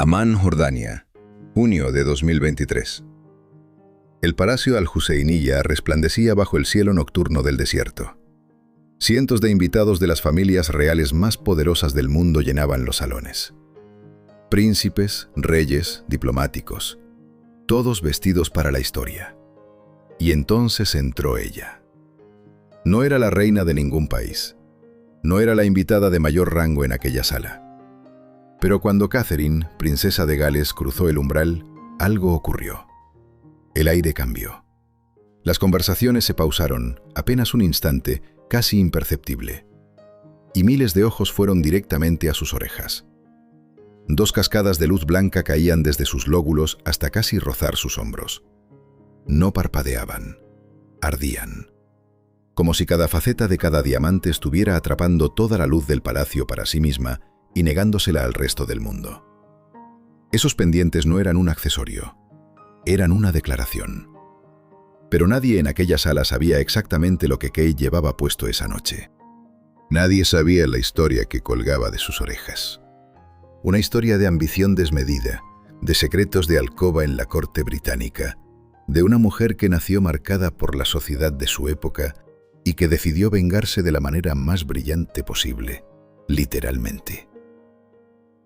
Amán, Jordania, junio de 2023. El Palacio Al-Huseiniyya resplandecía bajo el cielo nocturno del desierto. Cientos de invitados de las familias reales más poderosas del mundo llenaban los salones. Príncipes, reyes, diplomáticos, todos vestidos para la historia. Y entonces entró ella. No era la reina de ningún país. No era la invitada de mayor rango en aquella sala. Pero cuando Catherine, princesa de Gales, cruzó el umbral, algo ocurrió. El aire cambió. Las conversaciones se pausaron, apenas un instante, casi imperceptible. Y miles de ojos fueron directamente a sus orejas. Dos cascadas de luz blanca caían desde sus lóbulos hasta casi rozar sus hombros. No parpadeaban, ardían. Como si cada faceta de cada diamante estuviera atrapando toda la luz del palacio para sí misma y negándosela al resto del mundo. Esos pendientes no eran un accesorio, eran una declaración. Pero nadie en aquella sala sabía exactamente lo que Kate llevaba puesto esa noche. Nadie sabía la historia que colgaba de sus orejas. Una historia de ambición desmedida, de secretos de alcoba en la corte británica, de una mujer que nació marcada por la sociedad de su época y que decidió vengarse de la manera más brillante posible, literalmente.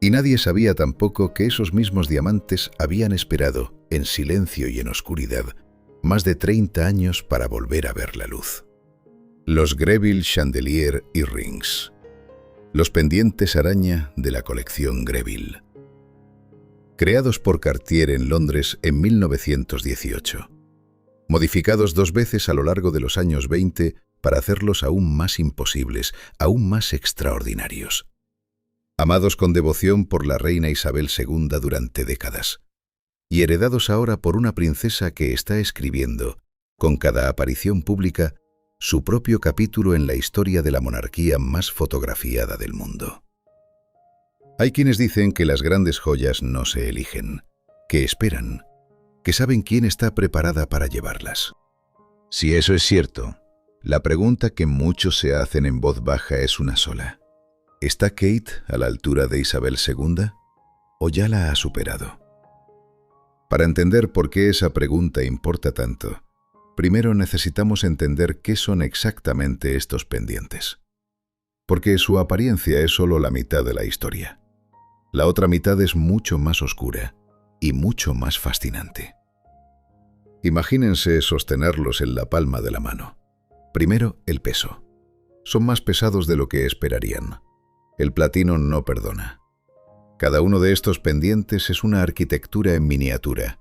Y nadie sabía tampoco que esos mismos diamantes habían esperado, en silencio y en oscuridad, más de 30 años para volver a ver la luz. Los Greville Chandelier Earrings. Los pendientes araña de la colección Greville. Creados por Cartier en Londres en 1918. Modificados 2 veces a lo largo de los años 20 para hacerlos aún más imposibles, aún más extraordinarios. Amados con devoción por la reina Isabel II durante décadas, y heredados ahora por una princesa que está escribiendo, con cada aparición pública, su propio capítulo en la historia de la monarquía más fotografiada del mundo. Hay quienes dicen que las grandes joyas no se eligen, que esperan, que saben quién está preparada para llevarlas. Si eso es cierto, la pregunta que muchos se hacen en voz baja es una sola. ¿Está Kate a la altura de Isabel II o ya la ha superado? Para entender por qué esa pregunta importa tanto, primero necesitamos entender qué son exactamente estos pendientes. Porque su apariencia es solo la mitad de la historia. La otra mitad es mucho más oscura y mucho más fascinante. Imagínense sostenerlos en la palma de la mano. Primero, el peso. Son más pesados de lo que esperarían. El platino no perdona. Cada uno de estos pendientes es una arquitectura en miniatura,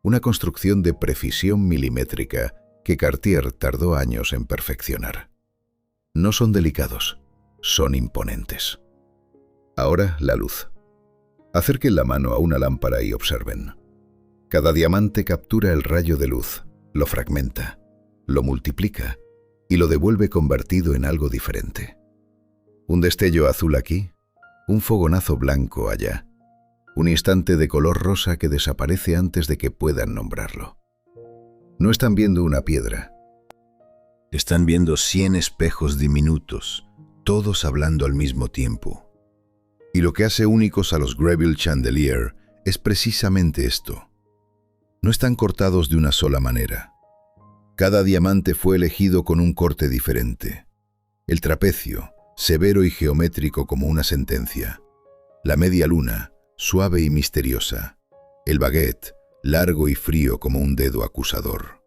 una construcción de precisión milimétrica que Cartier tardó años en perfeccionar. No son delicados, son imponentes. Ahora la luz. Acerquen la mano a una lámpara y observen. Cada diamante captura el rayo de luz, lo fragmenta, lo multiplica y lo devuelve convertido en algo diferente. Un destello azul aquí, un fogonazo blanco allá, un instante de color rosa que desaparece antes de que puedan nombrarlo. No están viendo una piedra. Están viendo 100 espejos diminutos, todos hablando al mismo tiempo. Y lo que hace únicos a los Greville Chandelier es precisamente esto. No están cortados de una sola manera. Cada diamante fue elegido con un corte diferente. El trapecio, severo y geométrico como una sentencia. La media luna, suave y misteriosa. El baguette, largo y frío como un dedo acusador.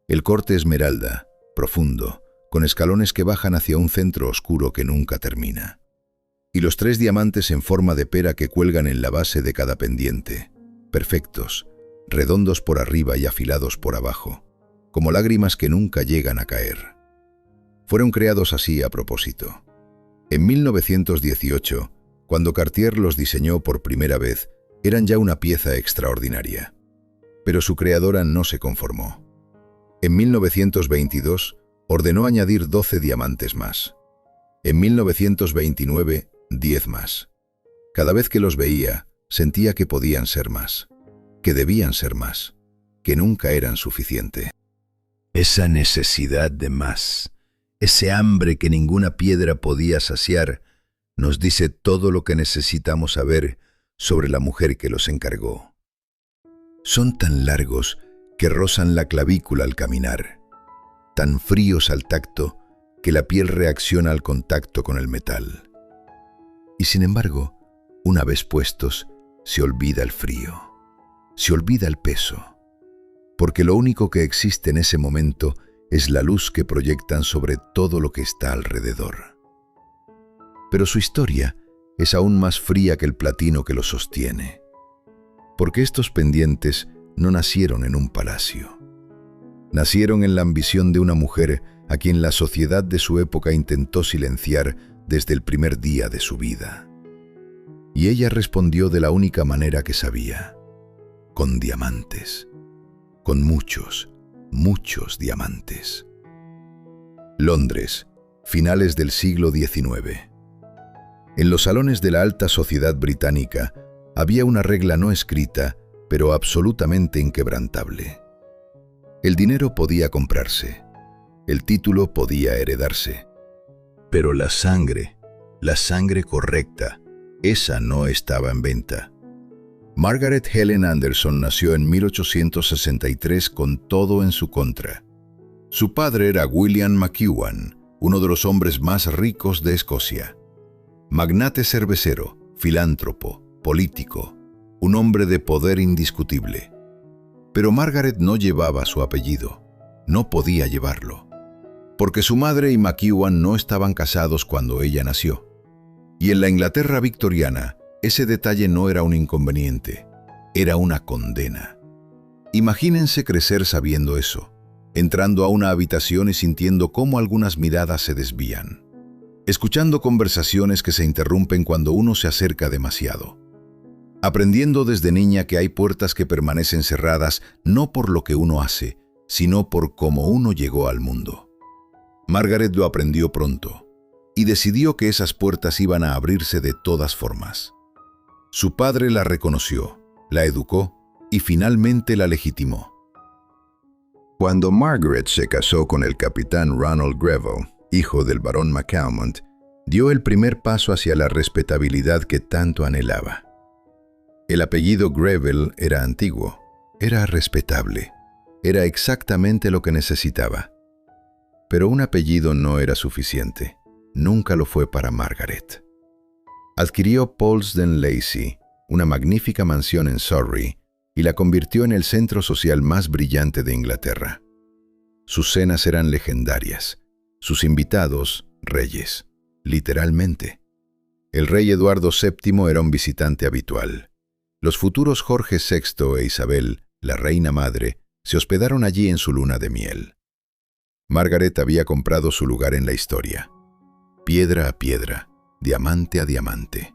El corte esmeralda, profundo, con escalones que bajan hacia un centro oscuro que nunca termina. Y los 3 diamantes en forma de pera que cuelgan en la base de cada pendiente, perfectos, redondos por arriba y afilados por abajo, como lágrimas que nunca llegan a caer. Fueron creados así a propósito. En 1918, cuando Cartier los diseñó por primera vez, eran ya una pieza extraordinaria. Pero su creadora no se conformó. En 1922, ordenó añadir 12 diamantes más. En 1929, 10 más. Cada vez que los veía, sentía que podían ser más, que debían ser más, que nunca eran suficiente. Esa necesidad de más, ese hambre que ninguna piedra podía saciar, nos dice todo lo que necesitamos saber sobre la mujer que los encargó. Son tan largos que rozan la clavícula al caminar, tan fríos al tacto que la piel reacciona al contacto con el metal. Y sin embargo, una vez puestos, se olvida el frío, se olvida el peso, porque lo único que existe en ese momento es la luz que proyectan sobre todo lo que está alrededor. Pero su historia es aún más fría que el platino que lo sostiene, porque estos pendientes no nacieron en un palacio. Nacieron en la ambición de una mujer a quien la sociedad de su época intentó silenciar desde el primer día de su vida. Y ella respondió de la única manera que sabía, con diamantes, con muchos, muchos diamantes. Londres, finales del siglo XIX. En los salones de la alta sociedad británica había una regla no escrita, pero absolutamente inquebrantable. El dinero podía comprarse, el título podía heredarse, pero la sangre correcta, esa no estaba en venta. Margaret Helen Anderson nació en 1863 con todo en su contra. Su padre era William McEwan, uno de los hombres más ricos de Escocia. Magnate cervecero, filántropo, político, un hombre de poder indiscutible. Pero Margaret no llevaba su apellido, no podía llevarlo, porque su madre y McEwan no estaban casados cuando ella nació. Y en la Inglaterra victoriana, ese detalle no era un inconveniente, era una condena. Imagínense crecer sabiendo eso, entrando a una habitación y sintiendo cómo algunas miradas se desvían, escuchando conversaciones que se interrumpen cuando uno se acerca demasiado, aprendiendo desde niña que hay puertas que permanecen cerradas no por lo que uno hace, sino por cómo uno llegó al mundo. Margaret lo aprendió pronto y decidió que esas puertas iban a abrirse de todas formas. Su padre la reconoció, la educó y finalmente la legitimó. Cuando Margaret se casó con el capitán Ronald Greville, hijo del barón McAlmont, dio el primer paso hacia la respetabilidad que tanto anhelaba. El apellido Greville era antiguo, era respetable, era exactamente lo que necesitaba. Pero un apellido no era suficiente, nunca lo fue para Margaret. Adquirió Polesden Lacey, una magnífica mansión en Surrey, y la convirtió en el centro social más brillante de Inglaterra. Sus cenas eran legendarias, sus invitados, reyes, literalmente. El rey Eduardo VII era un visitante habitual. Los futuros Jorge VI e Isabel, la reina madre, se hospedaron allí en su luna de miel. Margaret había comprado su lugar en la historia, piedra a piedra, diamante a diamante.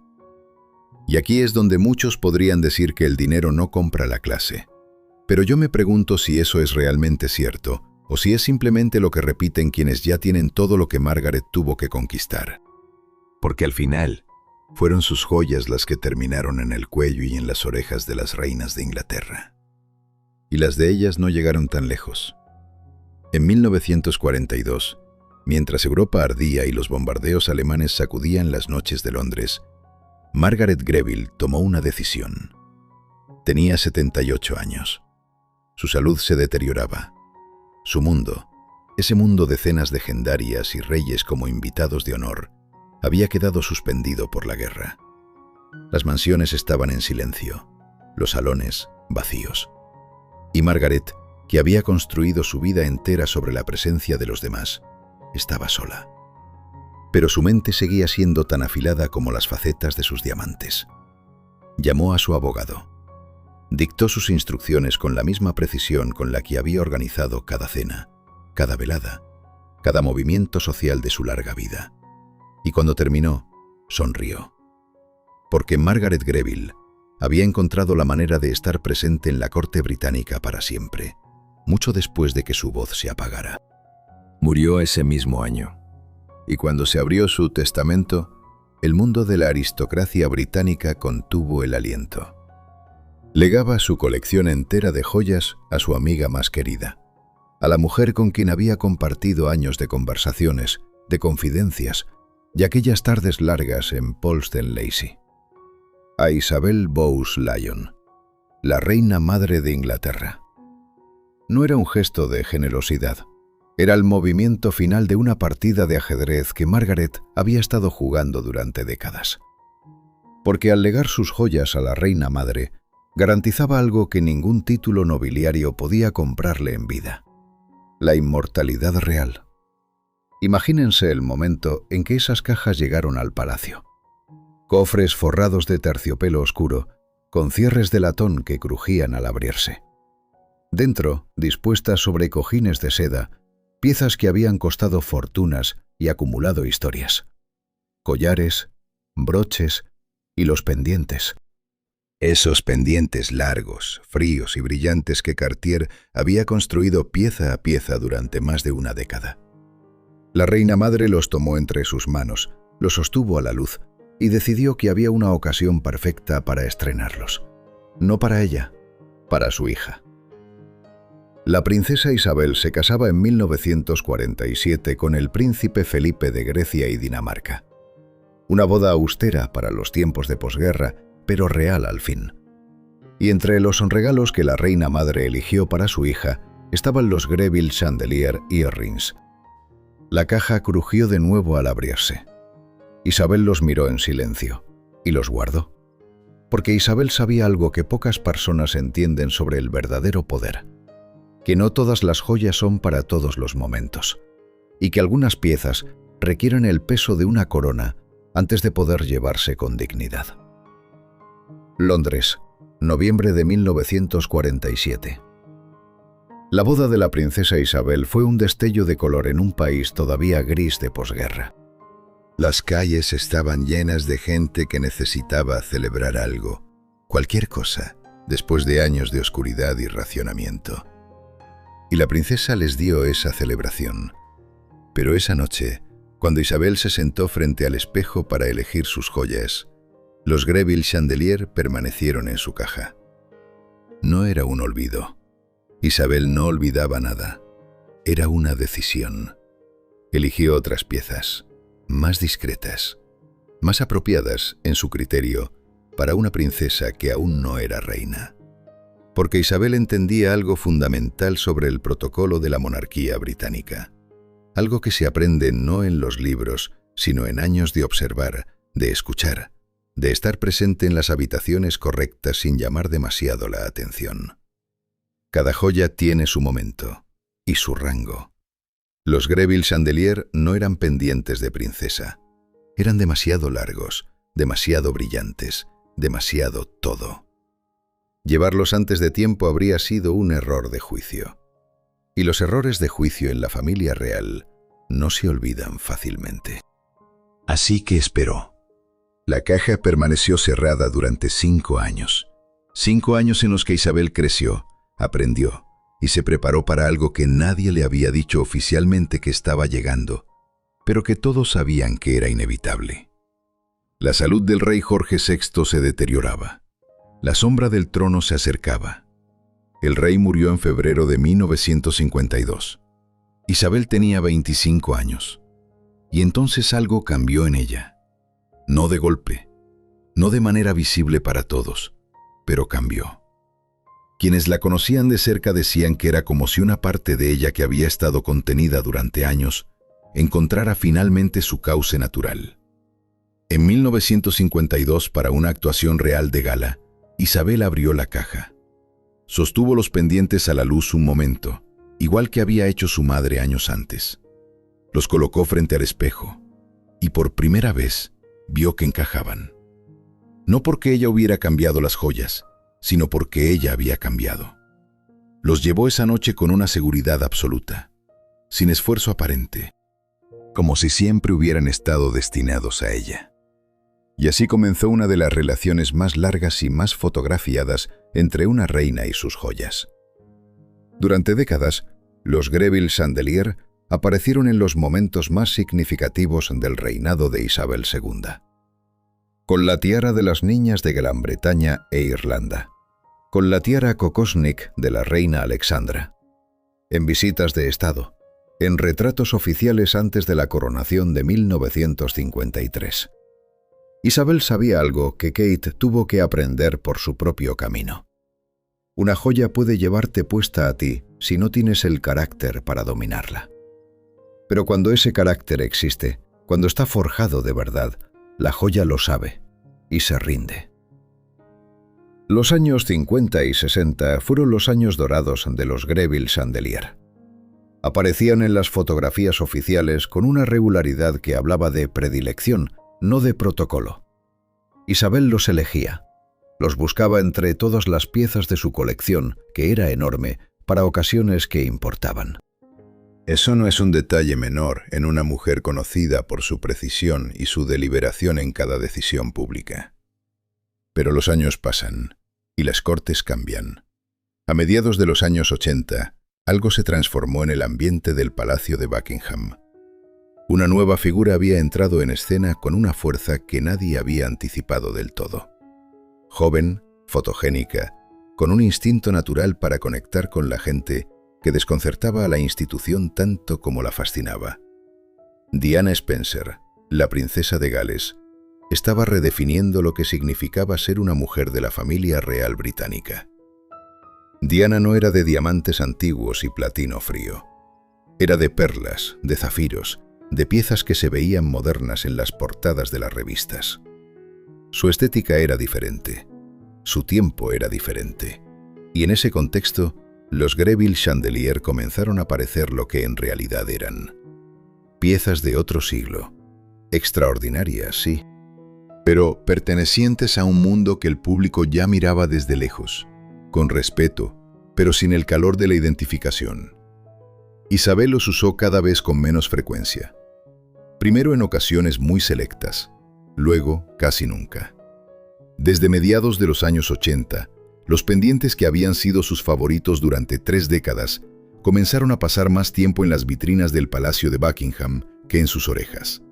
Y aquí es donde muchos podrían decir que el dinero no compra la clase. Pero yo me pregunto si eso es realmente cierto, o si es simplemente lo que repiten quienes ya tienen todo lo que Margaret tuvo que conquistar. Porque al final, fueron sus joyas las que terminaron en el cuello y en las orejas de las reinas de Inglaterra. Y las de ellas no llegaron tan lejos. En 1942, mientras Europa ardía y los bombardeos alemanes sacudían las noches de Londres, Margaret Greville tomó una decisión. Tenía 78 años. Su salud se deterioraba. Su mundo, ese mundo de cenas legendarias y reyes como invitados de honor, había quedado suspendido por la guerra. Las mansiones estaban en silencio, los salones vacíos. Y Margaret, que había construido su vida entera sobre la presencia de los demás, estaba sola. Pero su mente seguía siendo tan afilada como las facetas de sus diamantes. Llamó a su abogado. Dictó sus instrucciones con la misma precisión con la que había organizado cada cena, cada velada, cada movimiento social de su larga vida. Y cuando terminó, sonrió. Porque Margaret Greville había encontrado la manera de estar presente en la corte británica para siempre, mucho después de que su voz se apagara. Murió ese mismo año. Y cuando se abrió su testamento, el mundo de la aristocracia británica contuvo el aliento. Legaba su colección entera de joyas a su amiga más querida, a la mujer con quien había compartido años de conversaciones, de confidencias y aquellas tardes largas en Polesden Lacey. a Isabel Bowes-Lyon, la reina madre de Inglaterra. No era un gesto de generosidad, era el movimiento final de una partida de ajedrez que Margaret había estado jugando durante décadas. Porque al legar sus joyas a la reina madre, garantizaba algo que ningún título nobiliario podía comprarle en vida: la inmortalidad real. Imagínense el momento en que esas cajas llegaron al palacio. Cofres forrados de terciopelo oscuro, con cierres de latón que crujían al abrirse. Dentro, dispuestas sobre cojines de seda, piezas que habían costado fortunas y acumulado historias. Collares, broches y los pendientes. Esos pendientes largos, fríos y brillantes que Cartier había construido pieza a pieza durante más de una década. La reina madre los tomó entre sus manos, los sostuvo a la luz y decidió que había una ocasión perfecta para estrenarlos. No para ella, para su hija. La princesa Isabel se casaba en 1947 con el príncipe Felipe de Grecia y Dinamarca. Una boda austera para los tiempos de posguerra, pero real al fin. Y entre los regalos que la reina madre eligió para su hija estaban los Greville Chandelier Earrings. La caja crujió de nuevo al abrirse. Isabel los miró en silencio y los guardó, porque Isabel sabía algo que pocas personas entienden sobre el verdadero poder: que no todas las joyas son para todos los momentos, y que algunas piezas requieren el peso de una corona antes de poder llevarse con dignidad. Londres, noviembre de 1947. La boda de la princesa Isabel fue un destello de color en un país todavía gris de posguerra. Las calles estaban llenas de gente que necesitaba celebrar algo, cualquier cosa, después de años de oscuridad y racionamiento. Y la princesa les dio esa celebración. Pero esa noche, cuando Isabel se sentó frente al espejo para elegir sus joyas, los Greville Chandelier permanecieron en su caja. No era un olvido. Isabel no olvidaba nada. Era una decisión. Eligió otras piezas, más discretas, más apropiadas, en su criterio, para una princesa que aún no era reina. Porque Isabel entendía algo fundamental sobre el protocolo de la monarquía británica. Algo que se aprende no en los libros, sino en años de observar, de escuchar, de estar presente en las habitaciones correctas sin llamar demasiado la atención. Cada joya tiene su momento y su rango. Los Greville Chandelier no eran pendientes de princesa. Eran demasiado largos, demasiado brillantes, demasiado todo. Llevarlos antes de tiempo habría sido un error de juicio. Y los errores de juicio en la familia real no se olvidan fácilmente. Así que esperó. La caja permaneció cerrada durante 5 años. 5 años en los que Isabel creció, aprendió y se preparó para algo que nadie le había dicho oficialmente que estaba llegando, pero que todos sabían que era inevitable. La salud del rey Jorge VI se deterioraba. La sombra del trono se acercaba. El rey murió en febrero de 1952. Isabel tenía 25 años. Y entonces algo cambió en ella. No de golpe, no de manera visible para todos, pero cambió. Quienes la conocían de cerca decían que era como si una parte de ella que había estado contenida durante años encontrara finalmente su cauce natural. En 1952, para una actuación real de gala, Isabel abrió la caja. Sostuvo los pendientes a la luz un momento, igual que había hecho su madre años antes. Los colocó frente al espejo, y por primera vez vio que encajaban. No porque ella hubiera cambiado las joyas, sino porque ella había cambiado. Los llevó esa noche con una seguridad absoluta, sin esfuerzo aparente, como si siempre hubieran estado destinados a ella. Y así comenzó una de las relaciones más largas y más fotografiadas entre una reina y sus joyas. Durante décadas, los Greville Chandelier aparecieron en los momentos más significativos del reinado de Isabel II. Con la tiara de las niñas de Gran Bretaña e Irlanda, con la tiara Kokosnik de la reina Alexandra, en visitas de Estado, en retratos oficiales antes de la coronación de 1953. Isabel sabía algo que Kate tuvo que aprender por su propio camino. Una joya puede llevarte puesta a ti si no tienes el carácter para dominarla. Pero cuando ese carácter existe, cuando está forjado de verdad, la joya lo sabe y se rinde. Los años 50 y 60 fueron los años dorados de los Greville Chandelier. Aparecían en las fotografías oficiales con una regularidad que hablaba de predilección, no de protocolo. Isabel los elegía, los buscaba entre todas las piezas de su colección, que era enorme, para ocasiones que importaban. Eso no es un detalle menor en una mujer conocida por su precisión y su deliberación en cada decisión pública. Pero los años pasan y las cortes cambian. A mediados de los años 80, algo se transformó en el ambiente del Palacio de Buckingham. Una nueva figura había entrado en escena con una fuerza que nadie había anticipado del todo. Joven, fotogénica, con un instinto natural para conectar con la gente que desconcertaba a la institución tanto como la fascinaba. Diana Spencer, la princesa de Gales, estaba redefiniendo lo que significaba ser una mujer de la familia real británica. Diana no era de diamantes antiguos y platino frío. Era de perlas, de zafiros, de piezas que se veían modernas en las portadas de las revistas. Su estética era diferente, su tiempo era diferente, y en ese contexto, los Greville Chandelier comenzaron a parecer lo que en realidad eran. Piezas de otro siglo, extraordinarias, sí, pero pertenecientes a un mundo que el público ya miraba desde lejos, con respeto, pero sin el calor de la identificación. Isabel los usó cada vez con menos frecuencia. Primero en ocasiones muy selectas, luego casi nunca. Desde mediados de los años 80, los pendientes que habían sido sus favoritos durante 3 décadas comenzaron a pasar más tiempo en las vitrinas del Palacio de Buckingham que en sus orejas.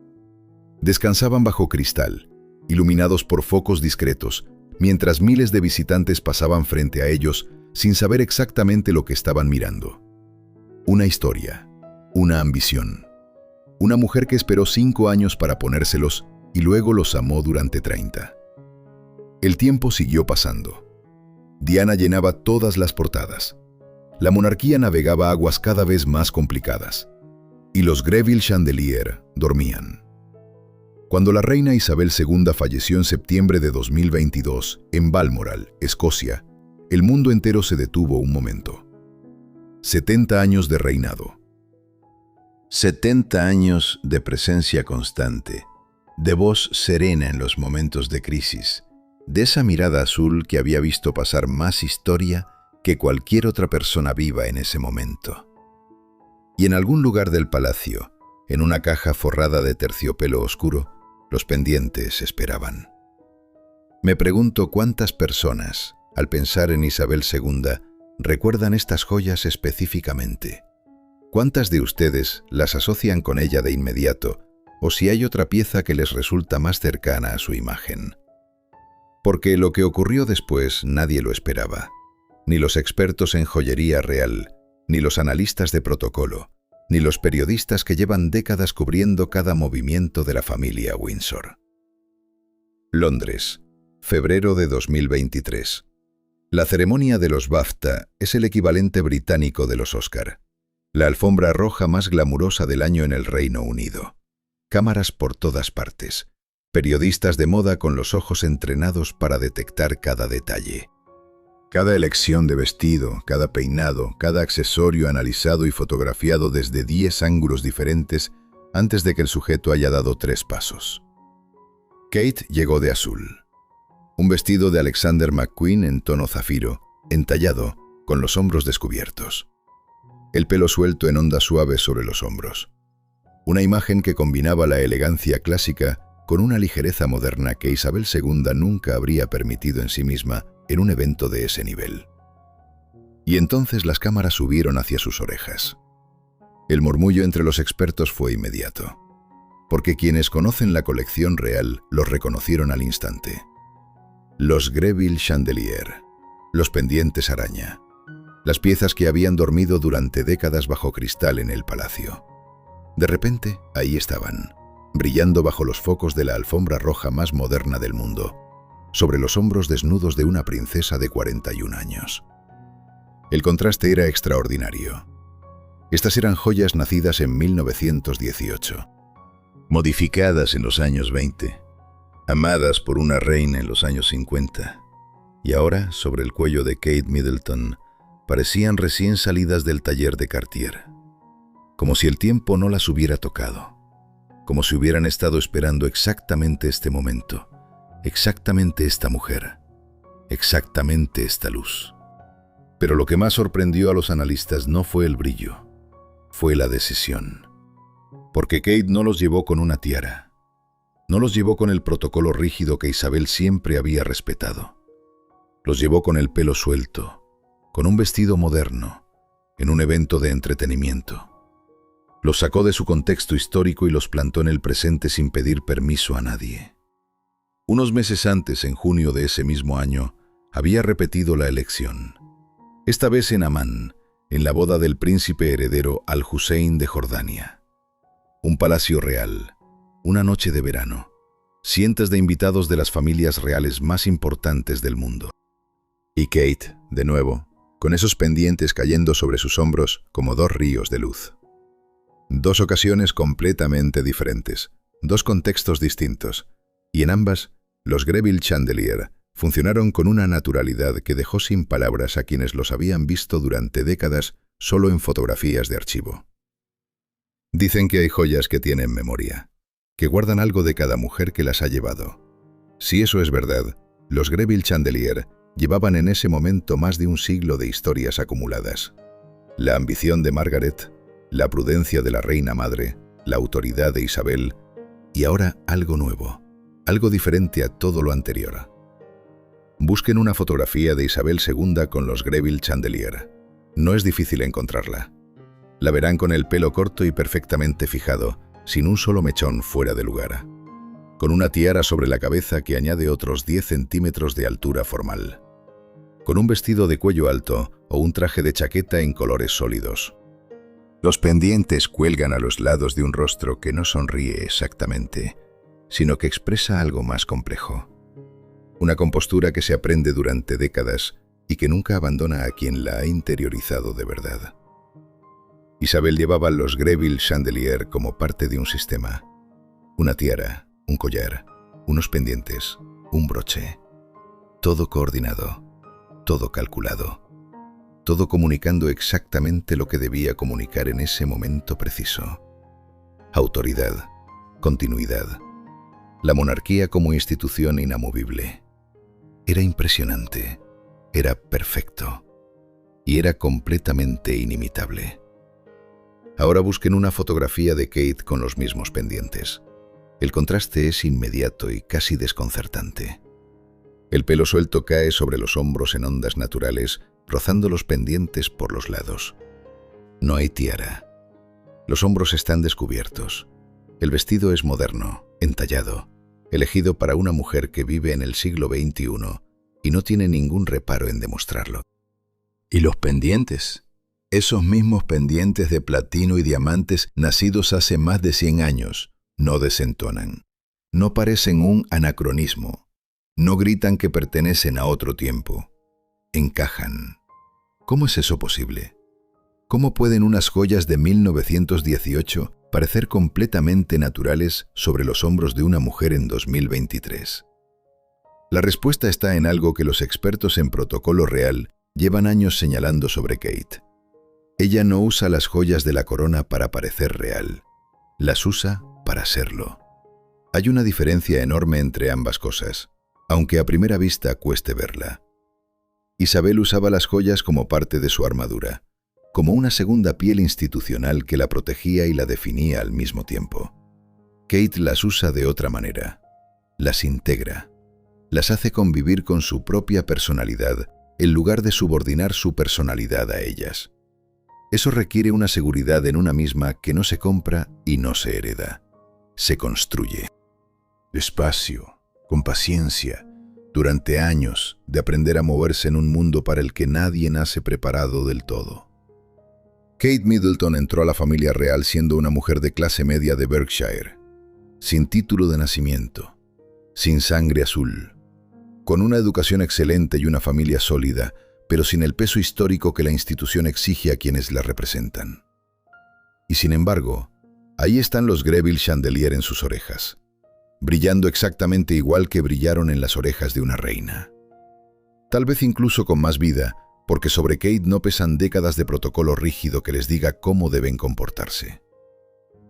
Descansaban bajo cristal, iluminados por focos discretos, mientras miles de visitantes pasaban frente a ellos sin saber exactamente lo que estaban mirando. Una historia, una ambición. Una mujer que esperó 5 años para ponérselos y luego los amó durante 30. El tiempo siguió pasando. Diana llenaba todas las portadas. La monarquía navegaba aguas cada vez más complicadas. Y los Greville Chandelier dormían. Cuando la reina Isabel II falleció en septiembre de 2022 en Balmoral, Escocia, el mundo entero se detuvo un momento. 70 años de reinado. 70 años de presencia constante, de voz serena en los momentos de crisis, de esa mirada azul que había visto pasar más historia que cualquier otra persona viva en ese momento. Y en algún lugar del palacio, en una caja forrada de terciopelo oscuro, los pendientes esperaban. Me pregunto cuántas personas, al pensar en Isabel II, recuerdan estas joyas específicamente. ¿Cuántas de ustedes las asocian con ella de inmediato, o si hay otra pieza que les resulta más cercana a su imagen? Porque lo que ocurrió después nadie lo esperaba. Ni los expertos en joyería real, ni los analistas de protocolo, ni los periodistas que llevan décadas cubriendo cada movimiento de la familia Windsor. Londres, febrero de 2023. La ceremonia de los BAFTA es el equivalente británico de los Oscar, la alfombra roja más glamurosa del año en el Reino Unido. Cámaras por todas partes, periodistas de moda con los ojos entrenados para detectar cada detalle. Cada elección de vestido, cada peinado, cada accesorio analizado y fotografiado desde 10 ángulos diferentes antes de que el sujeto haya dado 3 pasos. Kate llegó de azul. Un vestido de Alexander McQueen en tono zafiro, entallado, con los hombros descubiertos. El pelo suelto en ondas suaves sobre los hombros. Una imagen que combinaba la elegancia clásica con una ligereza moderna que Isabel II nunca habría permitido en sí misma en un evento de ese nivel. Y entonces las cámaras subieron hacia sus orejas. El murmullo entre los expertos fue inmediato, porque quienes conocen la colección real los reconocieron al instante. Los Greville Chandelier, los pendientes araña, las piezas que habían dormido durante décadas bajo cristal en el palacio. De repente, ahí estaban, brillando bajo los focos de la alfombra roja más moderna del mundo, sobre los hombros desnudos de una princesa de 41 años. El contraste era extraordinario. Estas eran joyas nacidas en 1918, modificadas en los años 20, amadas por una reina en los años 50, y ahora, sobre el cuello de Kate Middleton, parecían recién salidas del taller de Cartier, como si el tiempo no las hubiera tocado, como si hubieran estado esperando exactamente este momento, exactamente esta mujer, exactamente esta luz. Pero lo que más sorprendió a los analistas no fue el brillo, fue la decisión. Porque Kate no los llevó con una tiara, no los llevó con el protocolo rígido que Isabel siempre había respetado. Los llevó con el pelo suelto, con un vestido moderno, en un evento de entretenimiento. Los sacó de su contexto histórico y los plantó en el presente sin pedir permiso a nadie. Unos meses antes, en junio de ese mismo año, había repetido la elección. Esta vez en Amán, en la boda del príncipe heredero Al-Hussein de Jordania. Un palacio real, una noche de verano, cientos de invitados de las familias reales más importantes del mundo. Y Kate, de nuevo, con esos pendientes cayendo sobre sus hombros como dos ríos de luz. Dos ocasiones completamente diferentes, dos contextos distintos, y en ambas, los Greville Chandelier funcionaron con una naturalidad que dejó sin palabras a quienes los habían visto durante décadas solo en fotografías de archivo. Dicen que hay joyas que tienen memoria, que guardan algo de cada mujer que las ha llevado. Si eso es verdad, los Greville Chandelier llevaban en ese momento más de un siglo de historias acumuladas. La ambición de Margaret, la prudencia de la reina madre, la autoridad de Isabel, y ahora algo nuevo, algo diferente a todo lo anterior. Busquen una fotografía de Isabel II con los Greville Chandelier. No es difícil encontrarla. La verán con el pelo corto y perfectamente fijado, sin un solo mechón fuera de lugar. Con una tiara sobre la cabeza que añade otros 10 centímetros de altura formal. Con un vestido de cuello alto o un traje de chaqueta en colores sólidos. Los pendientes cuelgan a los lados de un rostro que no sonríe exactamente, sino que expresa algo más complejo. Una compostura que se aprende durante décadas y que nunca abandona a quien la ha interiorizado de verdad. Isabel llevaba los Greville Chandelier como parte de un sistema. Una tiara, un collar, unos pendientes, un broche. Todo coordinado, todo calculado. Todo comunicando exactamente lo que debía comunicar en ese momento preciso. Autoridad, continuidad. La monarquía como institución inamovible. Era impresionante, era perfecto y era completamente inimitable. Ahora busquen una fotografía de Kate con los mismos pendientes. El contraste es inmediato y casi desconcertante. El pelo suelto cae sobre los hombros en ondas naturales, rozando los pendientes por los lados. No hay tiara. Los hombros están descubiertos. El vestido es moderno, entallado, elegido para una mujer que vive en el siglo XXI y no tiene ningún reparo en demostrarlo. ¿Y los pendientes? Esos mismos pendientes de platino y diamantes nacidos hace más de 100 años no desentonan. No parecen un anacronismo. No gritan que pertenecen a otro tiempo. Encajan. ¿Cómo es eso posible? ¿Cómo pueden unas joyas de 1918 parecer completamente naturales sobre los hombros de una mujer en 2023? La respuesta está en algo que los expertos en protocolo real llevan años señalando sobre Kate. Ella no usa las joyas de la corona para parecer real. Las usa para serlo. Hay una diferencia enorme entre ambas cosas, aunque a primera vista cueste verla. Isabel usaba las joyas como parte de su armadura, como una segunda piel institucional que la protegía y la definía al mismo tiempo. Kate las usa de otra manera. Las integra. Las hace convivir con su propia personalidad en lugar de subordinar su personalidad a ellas. Eso requiere una seguridad en una misma que no se compra y no se hereda. Se construye. Despacio, con paciencia, durante años de aprender a moverse en un mundo para el que nadie nace preparado del todo. Kate Middleton entró a la familia real siendo una mujer de clase media de Berkshire. sin título de nacimiento, sin sangre azul, con una educación excelente y una familia sólida, pero sin el peso histórico que la institución exige a quienes la representan. Y sin embargo, ahí están los Greville Chandelier en sus orejas, brillando exactamente igual que brillaron en las orejas de una reina. Tal vez incluso con más vida, porque sobre Kate no pesan décadas de protocolo rígido que les diga cómo deben comportarse.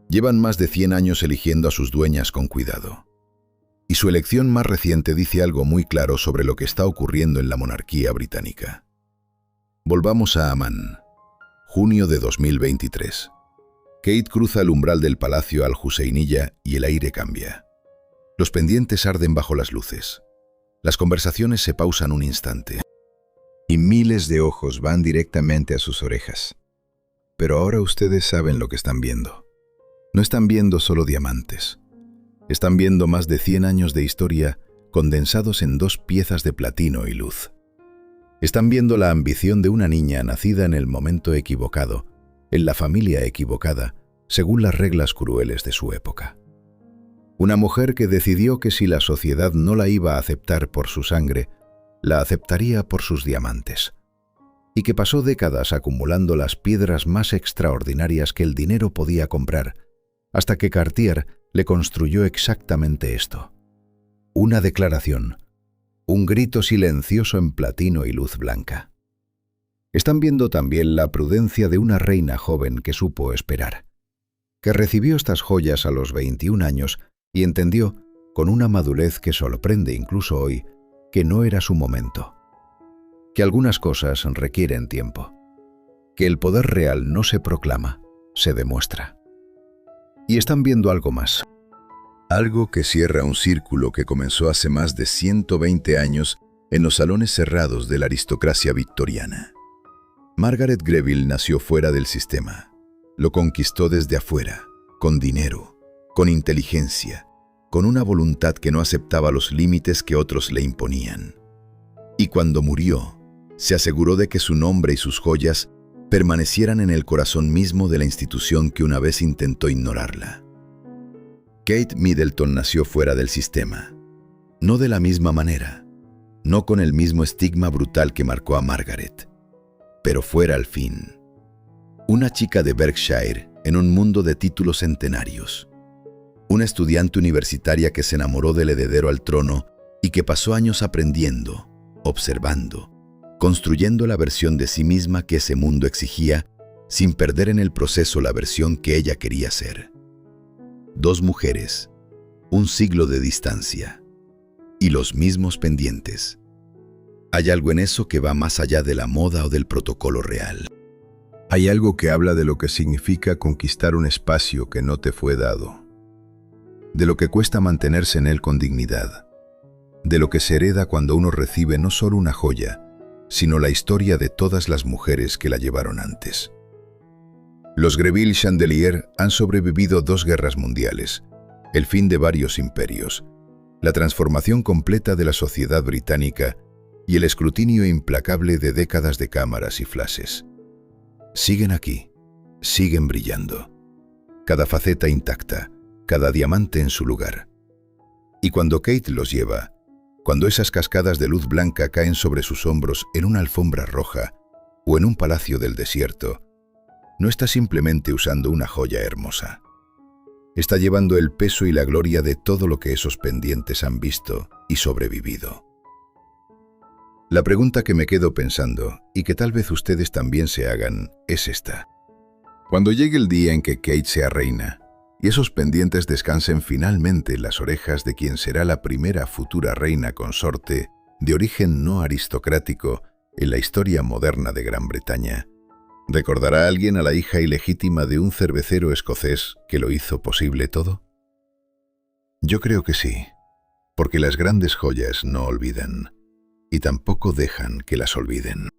Llevan más de 100 años eligiendo a sus dueñas con cuidado. Y su elección más reciente dice algo muy claro sobre lo que está ocurriendo en la monarquía británica. Volvamos a Amán, junio de 2023. Kate cruza el umbral del palacio Al Husseiniya y el aire cambia. Los pendientes arden bajo las luces. Las conversaciones se pausan un instante. Y miles de ojos van directamente a sus orejas. Pero ahora ustedes saben lo que están viendo. No están viendo solo diamantes. Están viendo más de 100 años de historia condensados en 2 piezas de platino y luz. Están viendo la ambición de una niña nacida en el momento equivocado, en la familia equivocada, según las reglas crueles de su época. Una mujer que decidió que si la sociedad no la iba a aceptar por su sangre, la aceptaría por sus diamantes, y que pasó décadas acumulando las piedras más extraordinarias que el dinero podía comprar, hasta que Cartier le construyó exactamente esto. Una declaración, un grito silencioso en platino y luz blanca. Están viendo también la prudencia de una reina joven que supo esperar, que recibió estas joyas a los 21 años y entendió, con una madurez que sorprende incluso hoy, que no era su momento, que algunas cosas requieren tiempo, que el poder real no se proclama, se demuestra. Y están viendo algo más. Algo que cierra un círculo que comenzó hace más de 120 años en los salones cerrados de la aristocracia victoriana. Margaret Greville nació fuera del sistema. Lo conquistó desde afuera, con dinero, con inteligencia, con una voluntad que no aceptaba los límites que otros le imponían. Y cuando murió, se aseguró de que su nombre y sus joyas permanecieran en el corazón mismo de la institución que una vez intentó ignorarla. Kate Middleton nació fuera del sistema. No de la misma manera, no con el mismo estigma brutal que marcó a Margaret, pero fuera al fin. Una chica de Berkshire en un mundo de títulos centenarios. Una estudiante universitaria que se enamoró del heredero al trono y que pasó años aprendiendo, observando, construyendo la versión de sí misma que ese mundo exigía, sin perder en el proceso la versión que ella quería ser. 2 mujeres, un siglo de distancia, y los mismos pendientes. Hay algo en eso que va más allá de la moda o del protocolo real. Hay algo que habla de lo que significa conquistar un espacio que no te fue dado, de lo que cuesta mantenerse en él con dignidad, de lo que se hereda cuando uno recibe no solo una joya, sino la historia de todas las mujeres que la llevaron antes. Los Greville Chandelier han sobrevivido 2 guerras mundiales, el fin de varios imperios, la transformación completa de la sociedad británica y el escrutinio implacable de décadas de cámaras y flashes. Siguen aquí, siguen brillando, cada faceta intacta, cada diamante en su lugar. Y cuando Kate los lleva, cuando esas cascadas de luz blanca caen sobre sus hombros en una alfombra roja o en un palacio del desierto, no está simplemente usando una joya hermosa. Está llevando el peso y la gloria de todo lo que esos pendientes han visto y sobrevivido. La pregunta que me quedo pensando, y que tal vez ustedes también se hagan, es esta. Cuando llegue el día en que Kate sea reina, y esos pendientes descansen finalmente en las orejas de quien será la primera futura reina consorte de origen no aristocrático en la historia moderna de Gran Bretaña, ¿recordará alguien a la hija ilegítima de un cervecero escocés que lo hizo posible todo? Yo creo que sí, porque las grandes joyas no olvidan, y tampoco dejan que las olviden.